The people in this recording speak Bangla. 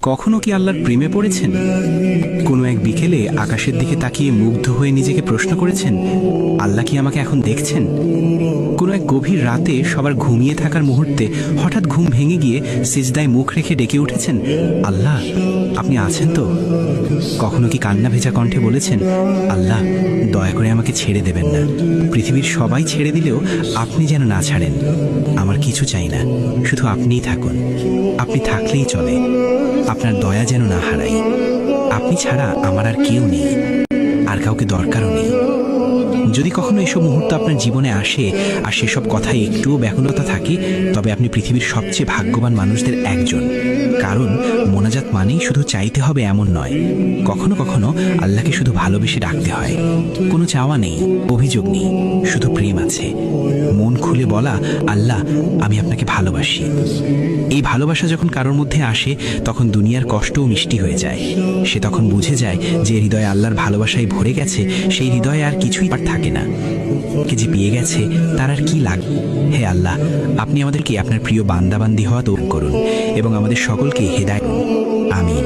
কখনো কি আল্লাহর প্রেমে পড়েছেন? কোনো এক বিকেলে আকাশের দিকে তাকিয়ে মুগ্ধ হয়ে নিজেকে প্রশ্ন করেছেন, আল্লাহ কি আমাকে এখন দেখছেন? কোনো এক গভীর রাতে সবার ঘুমিয়ে থাকার মুহূর্তে হঠাৎ ঘুম ভেঙে গিয়ে সিজদায় মুখ রেখে ডেকে উঠেছেন, আল্লাহ আপনি আছেন তো? কখনো কি কান্না ভেজা কণ্ঠে বলেছেন, আল্লাহ দয়া করে আমাকে ছেড়ে দেবেন না, পৃথিবীর সবাই ছেড়ে দিলেও আপনি যেন না ছাড়েন। আমার কিছু চাই না, শুধু আপনিই থাকুন, আপনি থাকলেই চলে, আপনার দয়া যেন না হারাই। আপনি ছাড়া আমার আর কেউ নেই, আর কাউকে দরকারও নেই। যদি কখনো এসব মুহূর্ত আপনার জীবনে আসে আর সেসব কথায় একটুও ব্যাকুলতা থাকে, তবে আপনি পৃথিবীর সবচেয়ে ভাগ্যবান মানুষদের একজন। কারণ মোনাজাত মানেই শুধু চাইতে হবে এমন নয়, কখনো কখনো আল্লাহকে শুধু ভালোবেসে ডাকতে হয়। কোনো চাওয়া নেই, অভিযোগ নেই, শুধু প্রেম আছে। মন খুলে বলা, আল্লাহ আমি আপনাকে ভালোবাসি। এই ভালোবাসা যখন কারোর মধ্যে আসে, তখন দুনিয়ার কষ্টও মিষ্টি হয়ে যায়। সে তখন বুঝে যায় যে হৃদয়ে আল্লাহর ভালোবাসায় ভরে গেছে, সেই হৃদয়ে আর কিছুই আর থাকে না। কে যে পেয়ে গেছে তার আর কি লাগবে। হে আল্লাহ, আপনি আমাদেরকে আপনার প্রিয় বান্দাবান্দি হওয়া তৌফিক করুন এবং আমাদের সকলকে হেদায়েত করুন। আমিন।